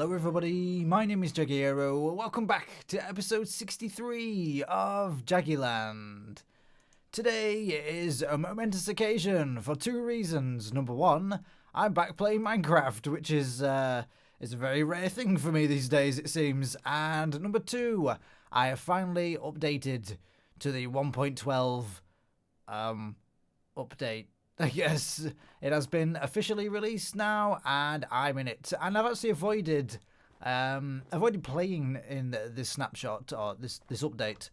Hello everybody, my name is Jagiero. Welcome back to episode 63 of Jagiland. Today is a momentous occasion for two reasons. Number one, I'm back playing Minecraft, which is a very rare thing for me these days, it seems. And number two, I have finally updated to the 1.12 update. I guess it has been officially released now, and I'm in it. And I've actually avoided playing in this snapshot or this update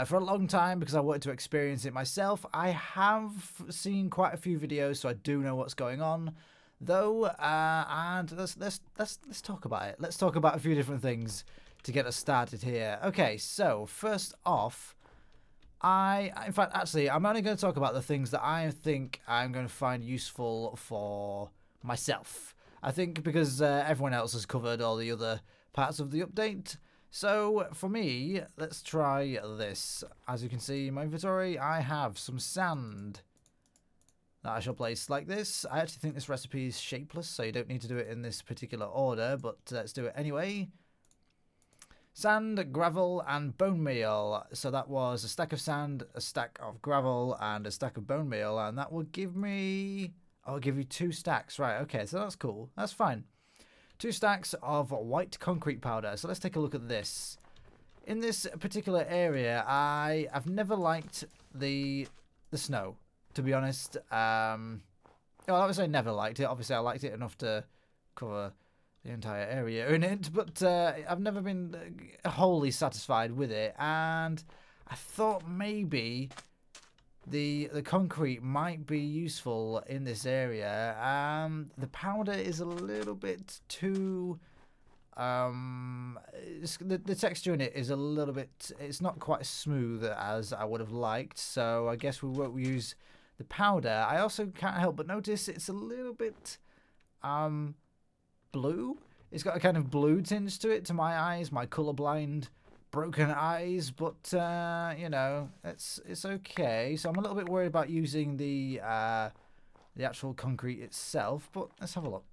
for a long time because I wanted to experience it myself. I have seen quite a few videos, so I do know what's going on, though. And let's talk about it. Let's talk about a few different things to get us started here. Okay, so first off. I'm only going to talk about the things that I think I'm going to find useful for myself. I think because everyone else has covered all the other parts of the update. So for me, let's try this. As you can see in my inventory, I have some sand that I shall place like this. I actually think this recipe is shapeless, so you don't need to do it in this particular order, but let's do it anyway. Sand, gravel, and bone meal. So that was a stack of sand, a stack of gravel, and a stack of bone meal. And that will give me... I'll give you 2 stacks. Right, okay, so that's cool. That's fine. 2 stacks of white concrete powder. So let's take a look at this. In this particular area, I've never liked the snow, to be honest. Well, I would say never liked it. Obviously, I liked it enough to cover the entire area in it, but I've never been wholly satisfied with it, and I thought maybe the concrete might be useful in this area. The powder is a little bit too the texture in it is a little bit, it's not quite as smooth as I would have liked, so I guess we won't use the powder. I also can't help but notice it's a little bit blue. It's got a kind of blue tinge to it to my eyes, my colorblind broken eyes, but you know, it's okay. So I'm a little bit worried about using the actual concrete itself, but let's have a look.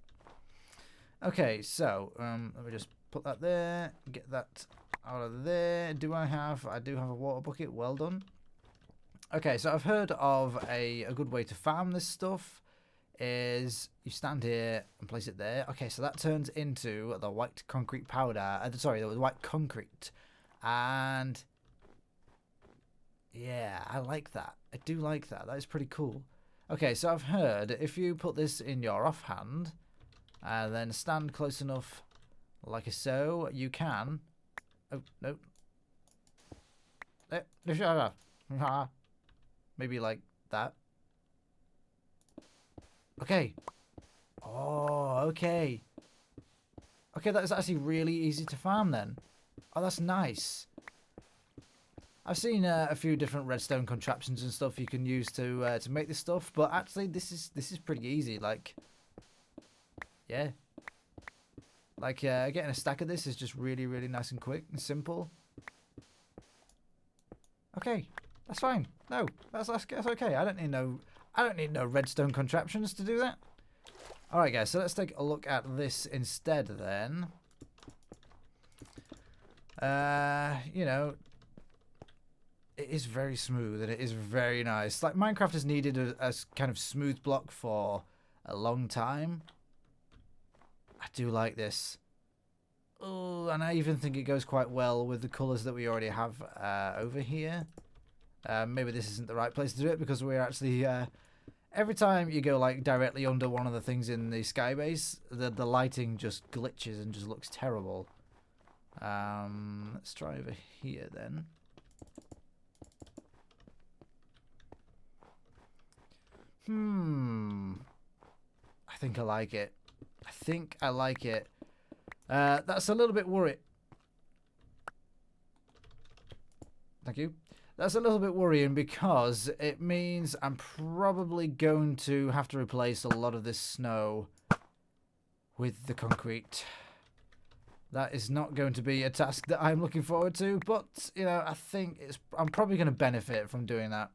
Okay, so let me just put that there, get that out of there. I do have a water bucket. Well done. Okay, so I've heard of a good way to farm this stuff. Is you stand here and place it there. Okay, so that turns into the white concrete powder. Sorry, the white concrete. And yeah, I like that. I do like that. That is pretty cool. Okay, so I've heard if you put this in your offhand and then stand close enough like so, you can... Oh, no. Maybe like that. Okay. Oh, okay. Okay, that is actually really easy to farm then. Oh, that's nice. I've seen a few different redstone contraptions and stuff you can use to make this stuff, but actually this is pretty easy. Like, yeah. Like getting a stack of this is just really nice and quick and simple. Okay, that's fine. No, that's okay. I don't need no redstone contraptions to do that. Alright guys, so let's take a look at this instead then. You know, it is very smooth and it is very nice. Like, Minecraft has needed a kind of smooth block for a long time. I do like this. Oh, and I even think it goes quite well with the colours that we already have over here. Maybe this isn't the right place to do it because we're actually... every time you go like directly under one of the things in the skybase, the lighting just glitches and just looks terrible. Let's try over here then. I think I like it. I think I like it. That's a little bit worried. Thank you. That's a little bit worrying because it means I'm probably going to have to replace a lot of this snow with the concrete. That is not going to be a task that I'm looking forward to, but, you know, I think I'm probably going to benefit from doing that.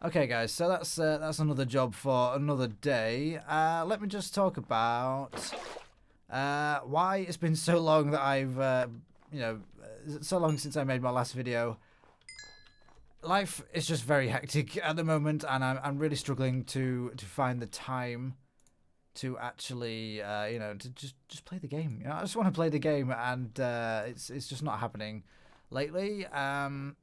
Okay, guys, so that's another job for another day. Let me just talk about Why it's been so long that I've, you know, so long since I made my last video. Life is just very hectic at the moment, and I'm really struggling to find the time to actually, you know, to just play the game. You know, I just want to play the game, and it's just not happening lately. I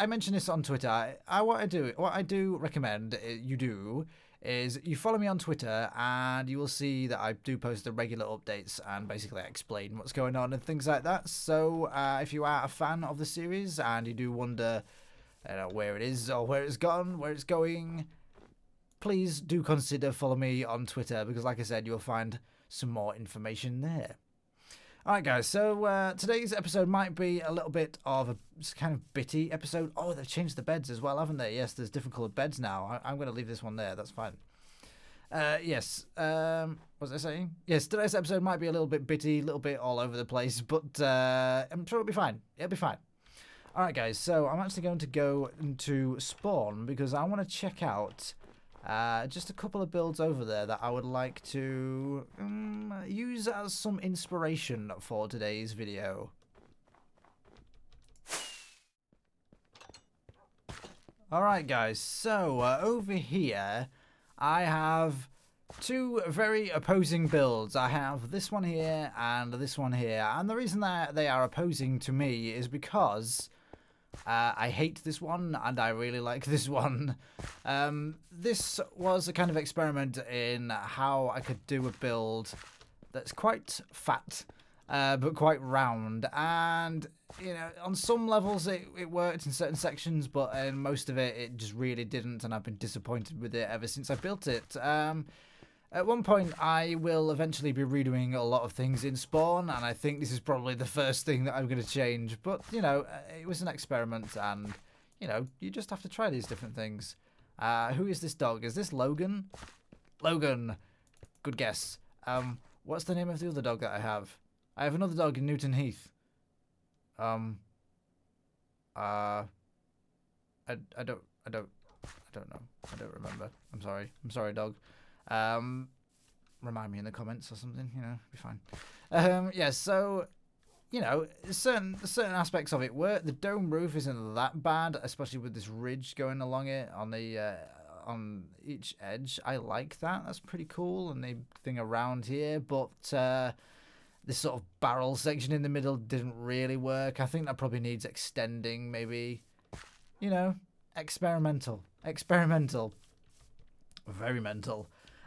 mentioned this on Twitter. What I do recommend you do is you follow me on Twitter, and you will see that I do post the regular updates and basically explain what's going on and things like that. So if you are a fan of the series and you do wonder, you know, where it is or where it's gone, where it's going, please do consider follow me on Twitter, because like I said, you'll find some more information there. Alright guys, so today's episode might be a little bit of a kind of bitty episode. Oh, they've changed the beds as well, haven't they? Yes, there's different coloured beds now. I'm going to leave this one there, that's fine. Yes, what was I saying? Yes, today's episode might be a little bit bitty, a little bit all over the place, but I'm sure it'll be fine. It'll be fine. Alright guys, so I'm actually going to go into spawn because I want to check out just a couple of builds over there that I would like to use as some inspiration for today's video. Alright guys, so over here I have two very opposing builds. I have this one here and this one here, and the reason that they are opposing to me is because I hate this one and I really like this one. This was a kind of experiment in how I could do a build that's quite fat but quite round, and you know, on some levels it worked in certain sections, but in most of it just really didn't, and I've been disappointed with it ever since I built it. At one point, I will eventually be redoing a lot of things in Spawn, and I think this is probably the first thing that I'm going to change. But, you know, it was an experiment, and, you know, you just have to try these different things. Who is this dog? Is this Logan? Logan. Good guess. What's the name of the other dog that I have? I have another dog in Newton Heath. I don't know. I don't remember. I'm sorry, dog. Remind me in the comments or something, you know, be fine. Yeah, so, you know, certain aspects of it work. The dome roof isn't that bad, especially with this ridge going along it on the on each edge. I like that. That's pretty cool. And the thing around here, but this sort of barrel section in the middle didn't really work. I think that probably needs extending, maybe. You know, experimental. Very mental.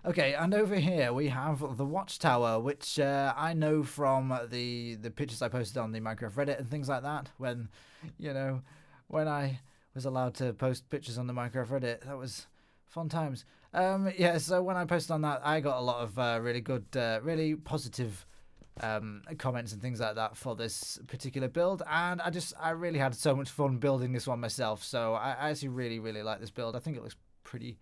Okay, and over here we have the watchtower, which I know from the pictures I posted on the Minecraft Reddit and things like that. When, you know, when I was allowed to post pictures on the Minecraft Reddit, that was fun times. Yeah, so when I posted on that, I got a lot of really good, really positive comments and things like that for this particular build, and I really had so much fun building this one myself. So I actually really like this build. I think it looks pretty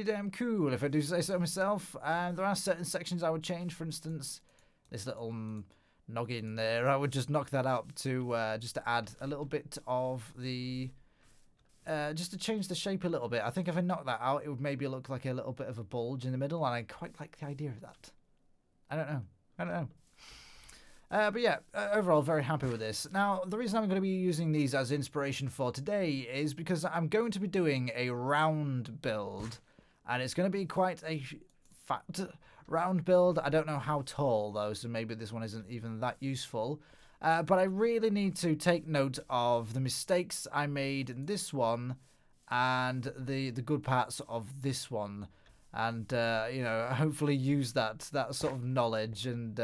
damn cool, if I do say so myself. There are certain sections I would change. For instance, this little noggin there, I would just knock that out to just to add a little bit of the just to change the shape a little bit. I think if I knock that out, it would maybe look like a little bit of a bulge in the middle, and I quite like the idea of that. I don't know. But yeah, overall, very happy with this. Now, the reason I'm going to be using these as inspiration for today is because I'm going to be doing a round build, and it's going to be quite a fat round build. I don't know how tall, though, so maybe this one isn't even that useful. But I really need to take note of the mistakes I made in this one and the good parts of this one. And, you know, hopefully use that sort of knowledge and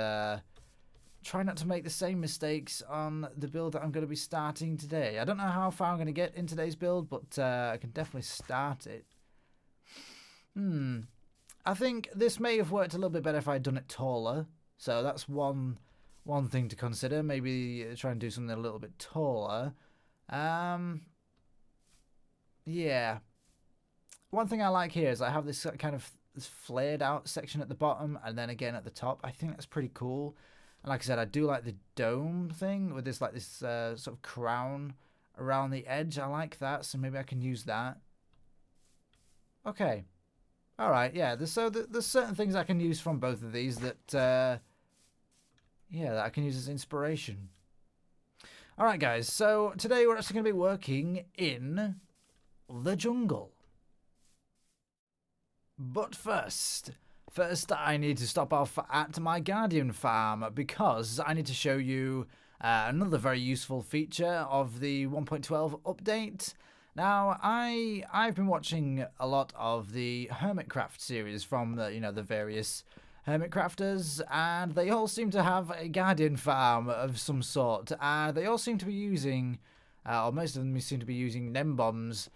try not to make the same mistakes on the build that I'm going to be starting today. I don't know how far I'm going to get in today's build, but I can definitely start it. I think this may have worked a little bit better if I had done it taller. So that's one thing to consider. Maybe try and do something a little bit taller. Yeah. One thing I like here is I have this kind of this flared out section at the bottom and then again at the top. I think that's pretty cool. And like I said, I do like the dome thing with this sort of crown around the edge. I like that, so maybe I can use that. Okay. All right, yeah. There's certain things I can use from both of these that, yeah, that I can use as inspiration. All right, guys. So today we're actually going to be working in the jungle. But first I need to stop off at my Guardian farm because I need to show you another very useful feature of the 1.12 update. Now, I've been watching a lot of the Hermitcraft series from the various hermit crafters, and they all seem to have a Guardian farm of some sort, and they all seem to be using, or most of them seem to be using Nem bombs.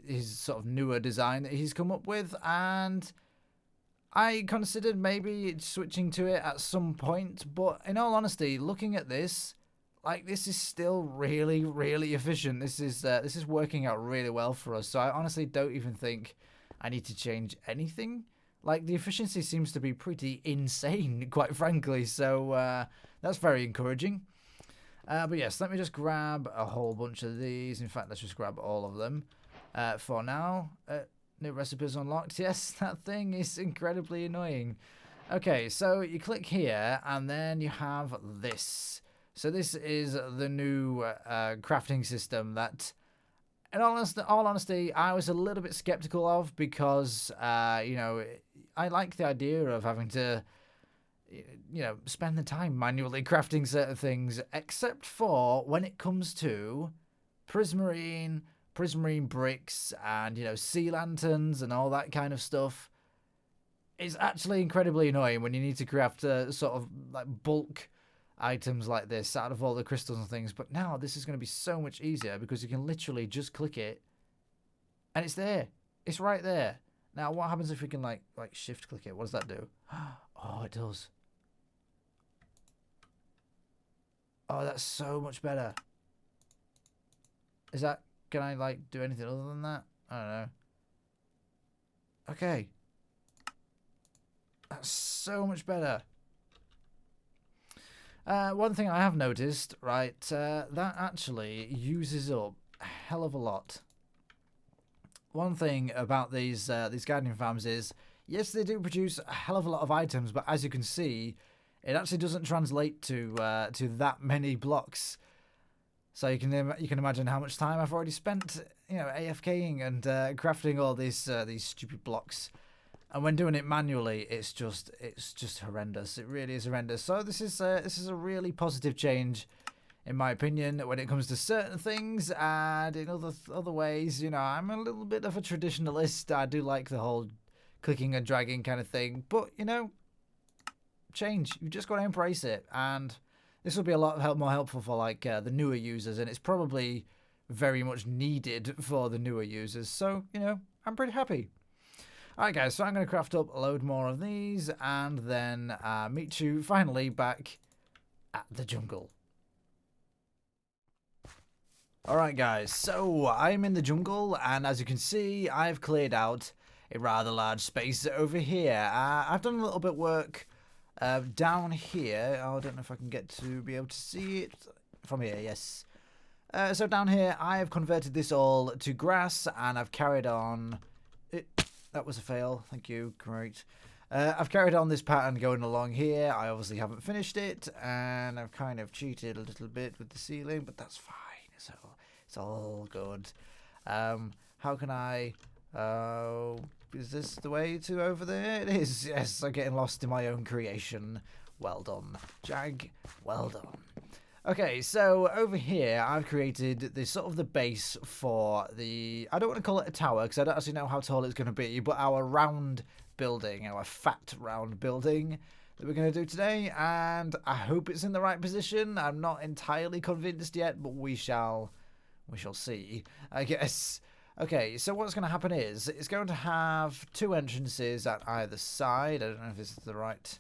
His sort of newer design that he's come up with, and I considered maybe switching to it at some point, but in all honesty, looking at this, like, this is still really, really efficient. This is working out really well for us, so I honestly don't even think I need to change anything. Like, the efficiency seems to be pretty insane, quite frankly, so that's very encouraging. But yes, let me just grab a whole bunch of these. In fact, let's just grab all of them for now. New recipes unlocked. Yes, that thing is incredibly annoying. Okay, so you click here, and then you have this. So this is the new crafting system that, in all honesty, I was a little bit skeptical of because, I like the idea of having to, spend the time manually crafting certain things, except for when it comes to prismarine bricks, and, sea lanterns and all that kind of stuff. It's actually incredibly annoying when you need to craft sort of like bulk items like this out of all the crystals and things. But now this is going to be so much easier because you can literally just click it and it's there. It's right there. Now, what happens if we can like shift click it? What does that do? Oh, it does. Oh, that's so much better. Is that... Can I, like, do anything other than that? I don't know. Okay. That's so much better. One thing I have noticed, right, that actually uses up a hell of a lot. One thing about these gardening farms is, yes, they do produce a hell of a lot of items, but as you can see, it actually doesn't translate to that many blocks. So you can imagine how much time I've already spent, AFKing and crafting all these stupid blocks. And when doing it manually, it's just horrendous. It really is horrendous. So this is a really positive change, in my opinion, when it comes to certain things. And in other ways, I'm a little bit of a traditionalist. I do like the whole clicking and dragging kind of thing. But change. You've just got to embrace it. And this will be a lot more helpful for like the newer users, and it's probably very much needed for the newer users. So, I'm pretty happy. Alright guys, so I'm going to craft up a load more of these and then meet you finally back at the jungle. Alright guys, so I'm in the jungle, and as you can see, I've cleared out a rather large space over here. I've done a little bit of work down here. Oh, I don't know if I can get to be able to see it from here. Yes. So down here, I have converted this all to grass, and I've carried on. That was a fail. Thank you. Great. I've carried on this pattern going along here. I obviously haven't finished it, and I've kind of cheated a little bit with the ceiling, but that's fine. It's all good. How can I? Is this the way to over there? It is. Yes, I'm getting lost in my own creation. Well done, Jag. Well done. Okay, so over here, I've created this sort of the base for the... I don't want to call it a tower, because I don't actually know how tall it's going to be, but our round building, our fat round building that we're going to do today, and I hope it's in the right position. I'm not entirely convinced yet, but we shall see, I guess. Okay, so what's going to happen is it's going to have two entrances at either side. I don't know if this is the right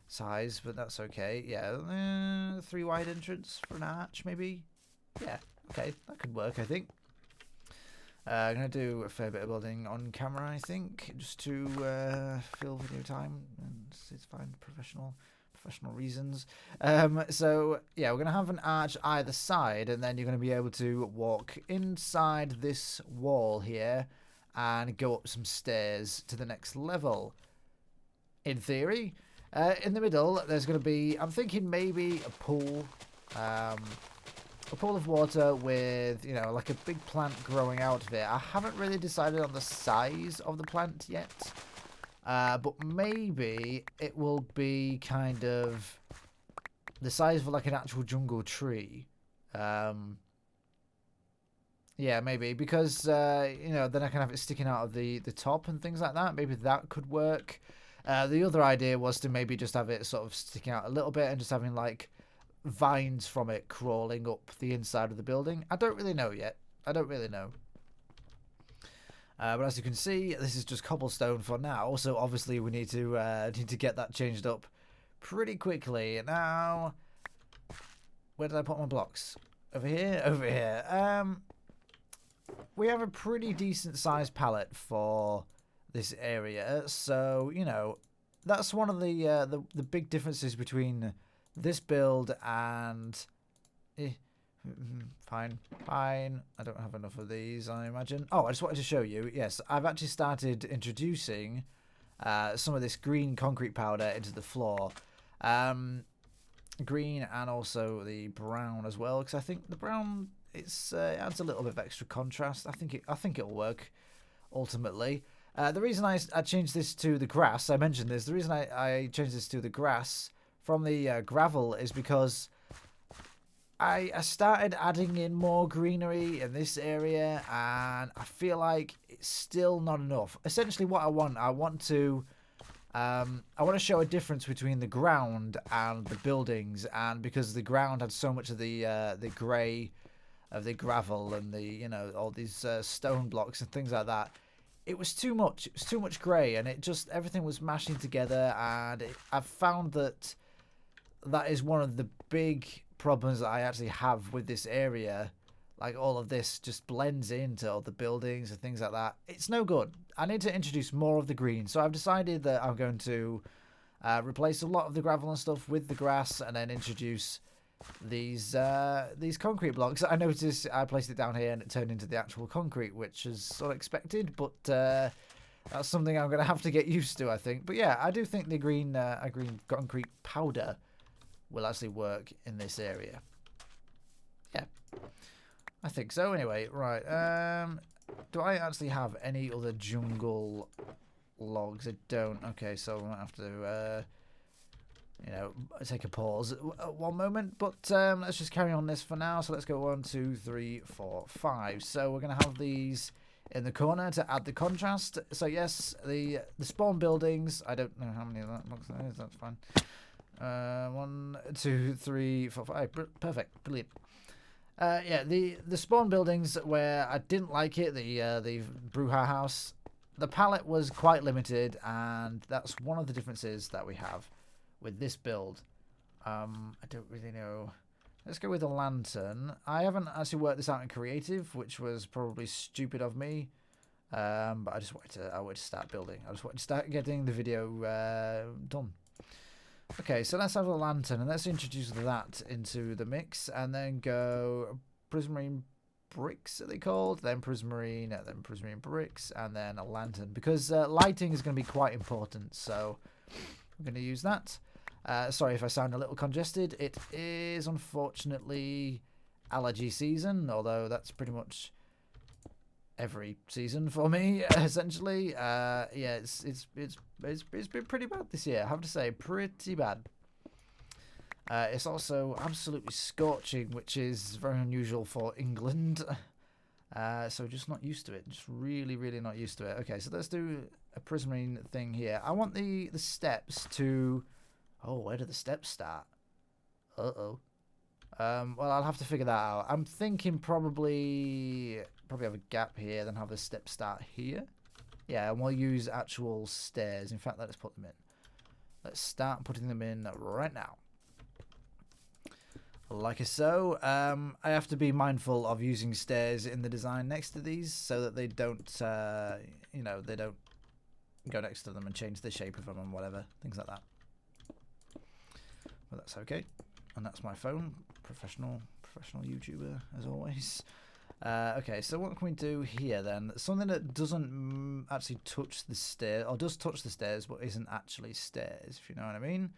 size, but that's okay. Yeah, 3 wide entrance for an arch, maybe. Yeah, okay, that could work, I think. I'm going to do a fair bit of building on camera, I think, just to fill video time. And it's fine, professional reasons. So yeah, we're going to have an arch either side, and then you're going to be able to walk inside this wall here, and go up some stairs to the next level. In theory, in the middle, there's going to be, I'm thinking maybe a pool of water with, you know, like a big plant growing out of it. I haven't really decided on the size of the plant yet, but maybe it will be kind of the size of like an actual jungle tree. Yeah, maybe, because, you know, then I can have it sticking out of the top and things like that. Maybe that could work. The other idea was to maybe just have it sort of sticking out a little bit and just having, like, vines from it crawling up the inside of the building. I don't really know yet. I don't really know. But as you can see, this is just cobblestone for now. So, obviously, we need to get that changed up pretty quickly. Now, where did I put my blocks? Over here? Over here. We have a pretty decent sized palette for this area, so you know that's one of the big differences between this build and fine. I don't have enough of these, I imagine. Oh, I just wanted to show you. Yes, I've actually started introducing some of this green concrete powder into the floor. Green and also the brown as well, because I think the brown it adds a little bit of extra contrast. I think it'll work ultimately. The reason I changed this to the grass, I mentioned this. The reason I changed this to the grass from the gravel is because I started adding in more greenery in this area, and I feel like it's still not enough. Essentially, what I want to show a difference between the ground and the buildings, and because the ground had so much of the grey of the gravel and the, you know, all these stone blocks and things like that, it was too much. It was too much grey, and it just everything was mashing together. And I've found that is one of the big problems that I actually have with this area. Like, all of this just blends into all the buildings and things like that. It's no good. I need to introduce more of the green. So I've decided that I'm going to replace a lot of the gravel and stuff with the grass, and then introduce these concrete blocks. I noticed I placed it down here and it turned into the actual concrete, which is unexpected, but that's something I'm going to have to get used to, I think. But yeah, I do think the green concrete powder will actually work in this area. Yeah, I think so. Anyway, right. Do I actually have any other jungle logs? I don't. Okay, so I'm going to have to you know, take a pause at one moment, but let's just carry on this for now. So let's go 1, 2, 3, 4, 5. So we're going to have these in the corner to add the contrast. So yes, the spawn buildings, I don't know how many of that looks there is, that's fine. 1, 2, 3, 4, 5, perfect, brilliant. Yeah, the spawn buildings where I didn't like it, the Bruja house, the palette was quite limited, and that's one of the differences that we have with this build. I don't really know. Let's go with a lantern. I haven't actually worked this out in creative, which was probably stupid of me. But I wanted to start building. I just wanted to start getting the video done. Okay, so let's have a lantern, and let's introduce that into the mix, and then go prismarine bricks, are they called? Then prismarine bricks, and then a lantern, because lighting is going to be quite important, so we're going to use that. Sorry if I sound a little congested. It is unfortunately allergy season, although that's pretty much every season for me, essentially. Yeah, it's been pretty bad this year, I have to say, pretty bad. It's also absolutely scorching, which is very unusual for England. So just not used to it. Just really, really not used to it. Okay, so let's do a prismarine thing here. I want the steps to... Oh, where do the steps start? Uh-oh. Well, I'll have to figure that out. I'm thinking probably have a gap here, then have the steps start here. Yeah, and we'll use actual stairs. In fact, let's put them in. Let's start putting them in right now. Like so. I have to be mindful of using stairs in the design next to these so that they don't, you know, they don't go next to them and change the shape of them and whatever. Things like that. But that's okay. And that's my phone. Professional YouTuber, as always. Okay, so what can we do here then? Something that doesn't actually touch the stairs, or does touch the stairs, but isn't actually stairs, if you know what I mean.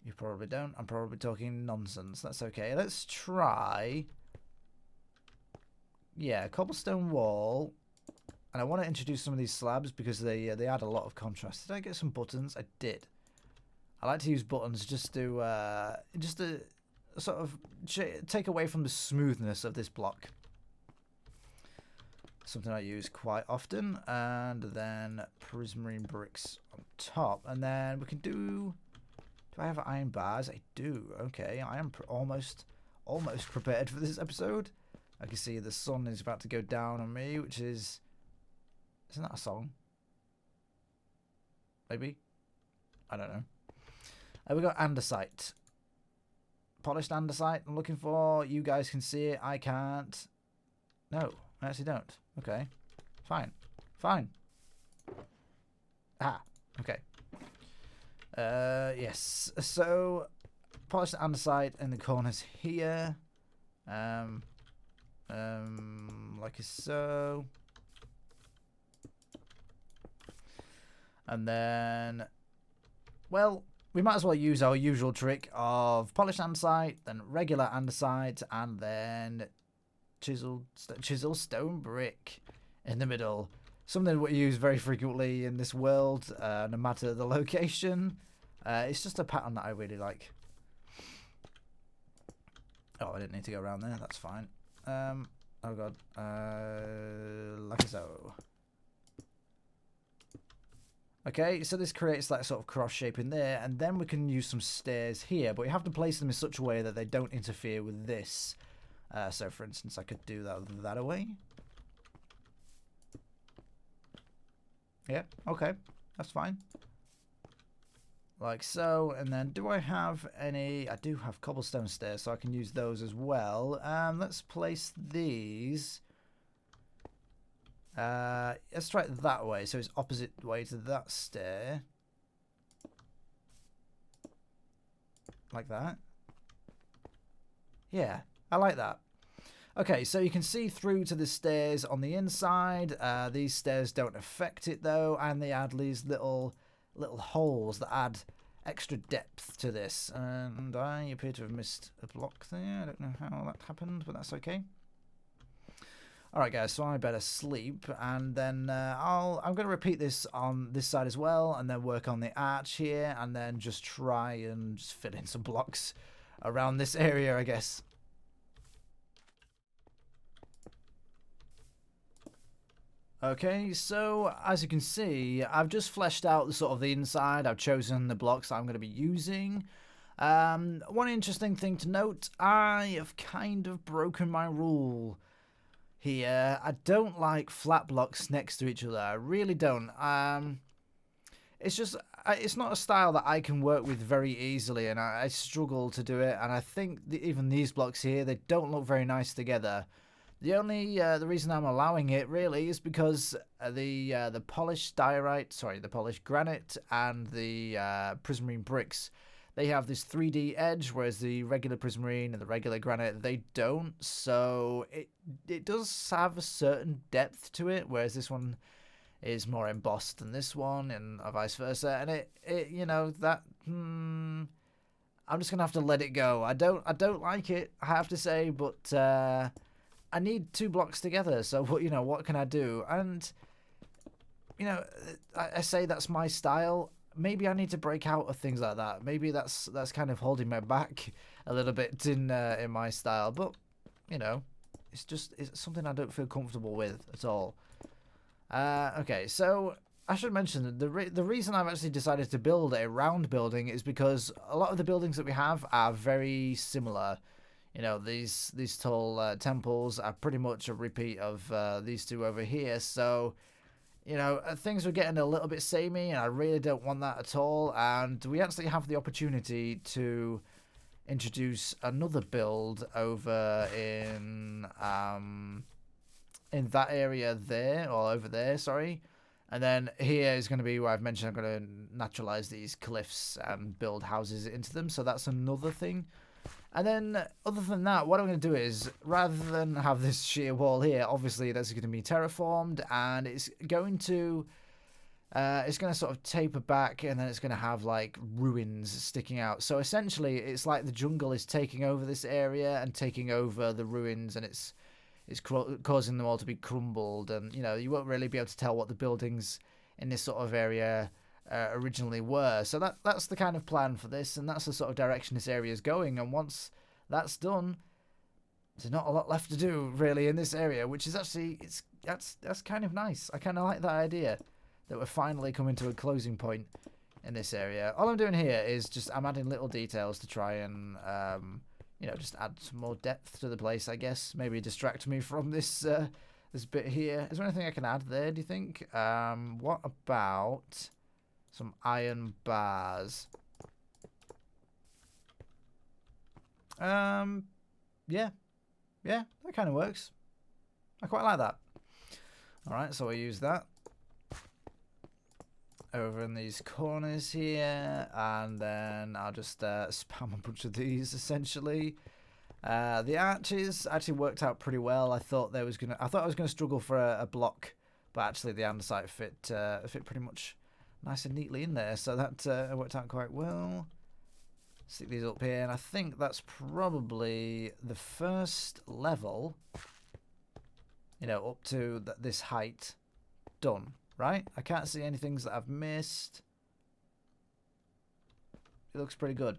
You probably don't. I'm probably talking nonsense. That's okay. Let's try... Yeah, cobblestone wall. And I want to introduce some of these slabs because they add a lot of contrast. Did I get some buttons? I did. I like to use buttons just to sort of take away from the smoothness of this block. Something I use quite often. And then prismarine bricks on top. And then we can do... Do I have iron bars? I do. Okay, I am almost prepared for this episode. I can see the sun is about to go down on me, which is... Isn't that a song? Maybe? I don't know. We got andesite. Polished andesite I'm looking for. You guys can see it. I can't. No, I actually don't. Okay. Fine. Fine. Ah, okay. Yes. So, polished andesite in the corners here. Like so. And then, well, we might as well use our usual trick of polished andesite, then regular andesite, and then chisel stone brick in the middle. Something we use very frequently in this world, no matter the location. It's just a pattern that I really like. Oh, I didn't need to go around there. That's fine. Oh god. Like so. Okay, so this creates that sort of cross shape in there, and then we can use some stairs here, but we have to place them in such a way that they don't interfere with this. So, for instance, I could do that away. Yeah, okay, that's fine. Like so, and then do I have any... I do have cobblestone stairs, so I can use those as well. Let's place these... let's try it that way, so it's opposite way to that stair. Like that. Yeah, I like that. Okay, so you can see through to the stairs on the inside. These stairs don't affect it though, and they add these little holes that add extra depth to this. And I appear to have missed a block there. I don't know how that happened, but that's okay. Alright guys, so I better sleep, and then I'm going to repeat this on this side as well, and then work on the arch here, and then just try and just fit in some blocks around this area, I guess. Okay, so as you can see, I've just fleshed out the sort of the inside. I've chosen the blocks I'm going to be using. One interesting thing to note, I have kind of broken my rule here. I don't like flat blocks next to each other. I really don't. It's just, it's not a style that I can work with very easily, and I struggle to do it. And I think even these blocks here, they don't look very nice together. The only the reason I'm allowing it really is because the polished diorite, sorry, the polished granite and the prismarine bricks, they have this 3D edge, whereas the regular prismarine and the regular granite, they don't. So it does have a certain depth to it, whereas this one is more embossed than this one, and vice versa. And it you know, that I'm just gonna have to let it go. I don't like it, I have to say, but I need two blocks together. So what can I do? And I say that's my style. Maybe I need to break out of things like that. Maybe that's kind of holding me back a little bit in my style. But it's something I don't feel comfortable with at all. Okay, so I should mention that the reason I've actually decided to build a round building is because a lot of the buildings that we have are very similar. These tall temples are pretty much a repeat of these two over here. So things were getting a little bit samey, and I really don't want that at all. And we actually have the opportunity to introduce another build over in that area there, or over there, sorry. And then here is going to be where I've mentioned I'm going to naturalize these cliffs and build houses into them. So that's another thing. And then, other than that, what I'm going to do is, rather than have this sheer wall here, obviously that's going to be terraformed, and it's going to sort of taper back, and then it's going to have like ruins sticking out. So essentially, it's like the jungle is taking over this area and taking over the ruins, and it's causing them all to be crumbled, and you won't really be able to tell what the buildings in this sort of area originally were. So that's the kind of plan for this, and that's the sort of direction this area is going. And once that's done, there's not a lot left to do really in this area, which is actually that's kind of nice. I kind of like that idea that we're finally coming to a closing point in this area. All I'm doing here is I'm adding little details to try and just add some more depth to the place, I guess. Maybe distract me from this this bit here. Is there anything I can add there, do you think? What about some iron bars? Yeah, that kind of works. I quite like that. Alright, so I use that over in these corners here, and then I'll just spam a bunch of these essentially. The arches actually worked out pretty well. I thought I was gonna struggle for a block, but actually the andesite fit pretty much nice and neatly in there, so that worked out quite well. Stick these up here, and I think that's probably the first level, up to this height done. Right? I can't see any things that I've missed. It looks pretty good.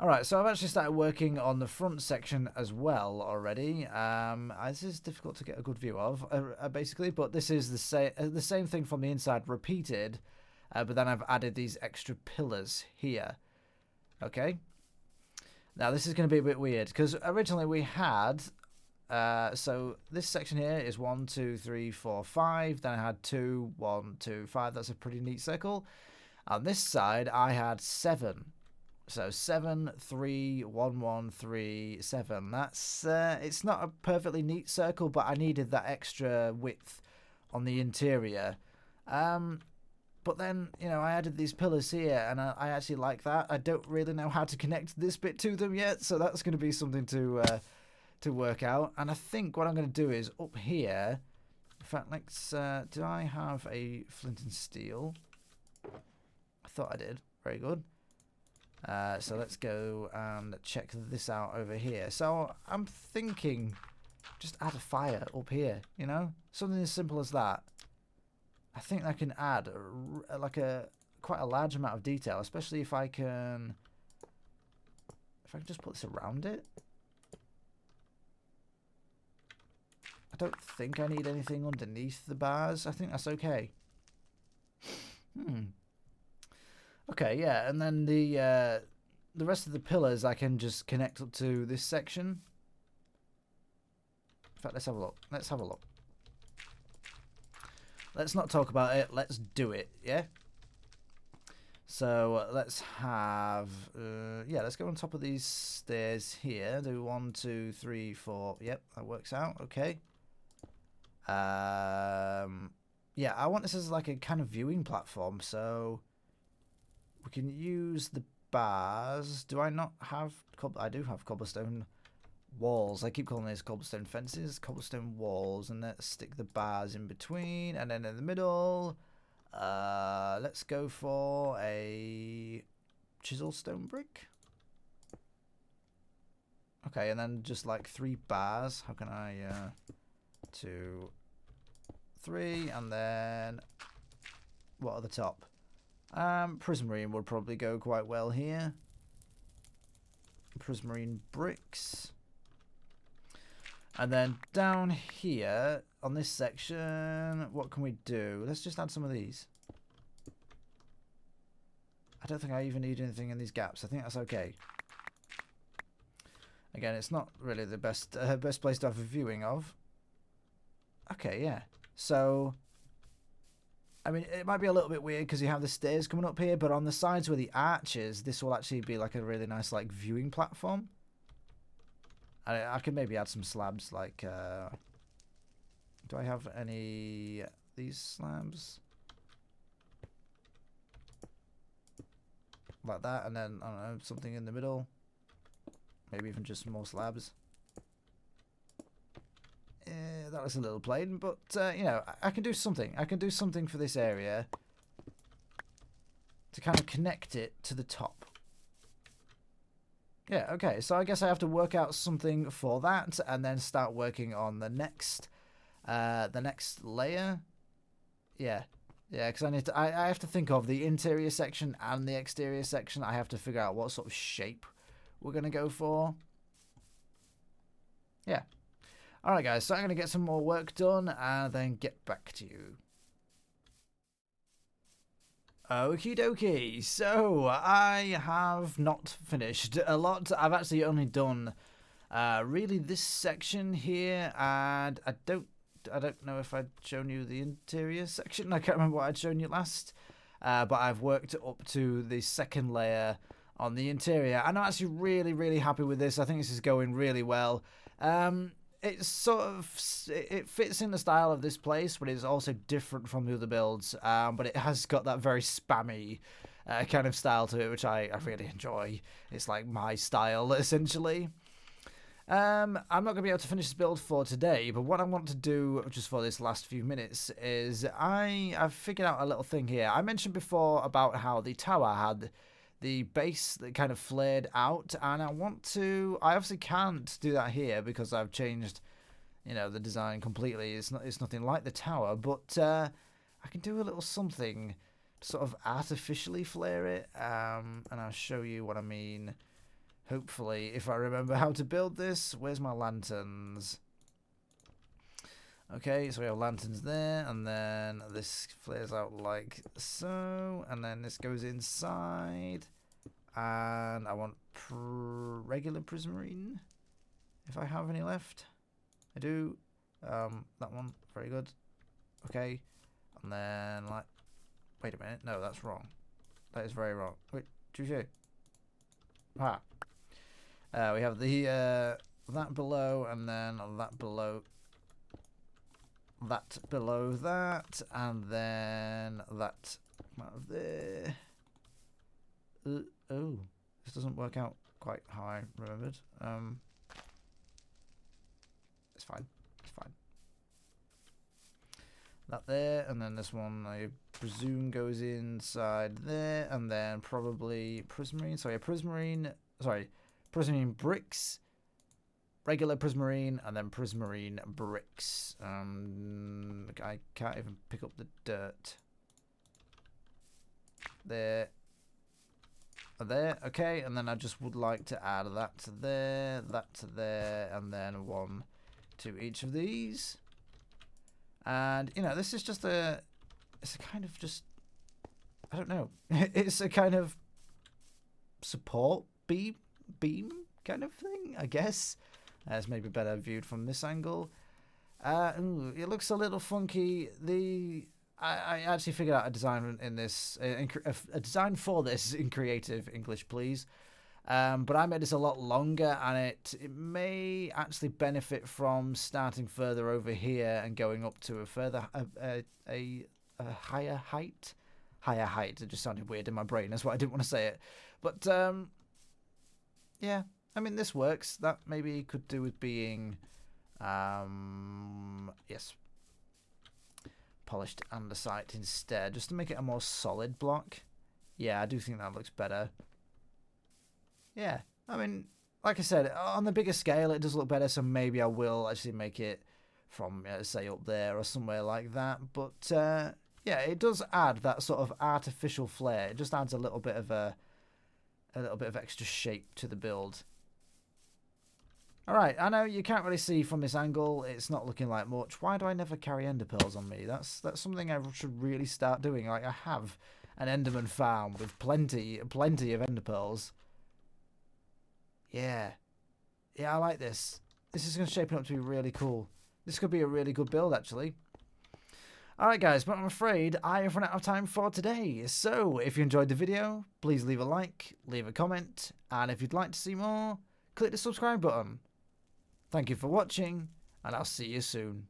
Alright, so I've actually started working on the front section as well already. This is difficult to get a good view of, basically, but this is the same thing from the inside repeated, but then I've added these extra pillars here. Okay? Now, this is going to be a bit weird, because originally we had... so this section here is 1, 2, 3, 4, 5. Then I had 2, 1, 2, 5. That's a pretty neat circle. On this side, I had 7. So 7, 3, 1, 1, 3, 7. That's it's not a perfectly neat circle, but I needed that extra width on the interior. But then, I added these pillars here, and I actually like that. I don't really know how to connect this bit to them yet, so that's going to be something to work out. And I think what I'm going to do is up here, in fact, let's do I have a flint and steel? I thought I did. Very good. So let's go and check this out over here. So I'm thinking just add a fire up here, something as simple as that. I think I can add quite a large amount of detail, especially if I can just put this around it. I don't think I need anything underneath the bars. I think that's okay. Okay, yeah, and then the rest of the pillars I can just connect up to this section. In fact, let's have a look. Let's not talk about it. Let's do it, yeah? So let's have... let's go on top of these stairs here. Do 1, 2, 3, 4. Yep, that works out. Okay. Yeah, I want this as like a kind of viewing platform, so we can use the bars. Do I not have... I do have cobblestone walls. I keep calling these cobblestone fences, cobblestone walls, and let's stick the bars in between, and then in the middle, let's go for a chisel stone brick. Okay, and then just like 3 bars. How can I... 2, 3, and then what at the top? Prismarine would probably go quite well here. Prismarine bricks. And then down here on this section, what can we do? Let's just add some of these. I don't think I even need anything in these gaps. I think that's okay. Again, it's not really the best place to have a viewing of. Okay, yeah. So, I mean, it might be a little bit weird because you have the stairs coming up here, but on the sides where the arches, this will actually be like a really nice like viewing platform. I could maybe add some slabs like, do I have any these slabs? Like that, and then, I don't know, something in the middle. Maybe even just more slabs. That looks a little plain, but you know, I can do something. I can do something for this area to kind of connect it to the top. Yeah, okay, so I guess I have to work out something for that and then start working on the next layer. Yeah, because I have to think of the interior section and the exterior section. I have to figure out what sort of shape we're going to go for. Yeah. Alright guys, so I'm going to get some more work done and then get back to you. Okie dokie, so I have not finished a lot. I've actually only done really this section here, and I don't know if I'd shown you the interior section. I can't remember what I'd shown you last, but I've worked up to the second layer on the interior, and I'm actually really happy with this. I think this is going really well. It's sort of, it fits in the style of this place, but it's also different from the other builds. But it has got that very spammy kind of style to it, which I really enjoy. It's like my style, essentially. I'm not going to be able to finish this build for today, but what I want to do just for this last few minutes is I've figured out a little thing here. I mentioned before about how the tower had the base that kind of flared out, and I obviously can't do that here because I've changed, you know, the design completely. It's nothing like the tower, but I can do a little something to sort of artificially flare it, and I'll show you what I mean. Hopefully, if I remember how to build this. Where's my lanterns? Okay, so we have lanterns there, and then this flares out like so, and then this goes inside, and I want regular prismarine, if I have any left. I do. That one, very good. Okay, and then like, wait a minute, no, that's wrong. That is very wrong. Wait, touche. Ah. We have the that below, and then that below. That below that, and then that out there. Oh, this doesn't work out quite how I remembered. It's fine. It's fine. That there, and then this one I presume goes inside there, and then probably prismarine. Sorry, prismarine bricks. Regular prismarine, and then prismarine bricks. I can't even pick up the dirt. There. There, okay, and then I just would like to add that to there, and then one to each of these. And, you know, this is just it's a kind of just, I don't know, it's a kind of support beam kind of thing, I guess. It's maybe better viewed from this angle. It looks a little funky. I actually figured out a design in this, a design for this in Creative English, please. But I made this a lot longer, and it may actually benefit from starting further over here and going up to a further a higher height. Higher height. It just sounded weird in my brain. That's why I didn't want to say it. But yeah. I mean, this works. That maybe could do with being, yes, polished andesite instead, just to make it a more solid block. Yeah, I do think that looks better. Yeah, I mean, like I said, on the bigger scale, it does look better, so maybe I will actually make it from, say, up there or somewhere like that. But, yeah, it does add that sort of artificial flair. It just adds a little bit of extra shape to the build. Alright, I know you can't really see from this angle, it's not looking like much. Why do I never carry ender pearls on me? That's something I should really start doing. Like, I have an enderman farm with plenty of ender pearls. Yeah. Yeah, I like this. This is going to shape up to be really cool. This could be a really good build, actually. Alright guys, but I'm afraid I have run out of time for today. So, if you enjoyed the video, please leave a like, leave a comment, and if you'd like to see more, click the subscribe button. Thank you for watching, and I'll see you soon.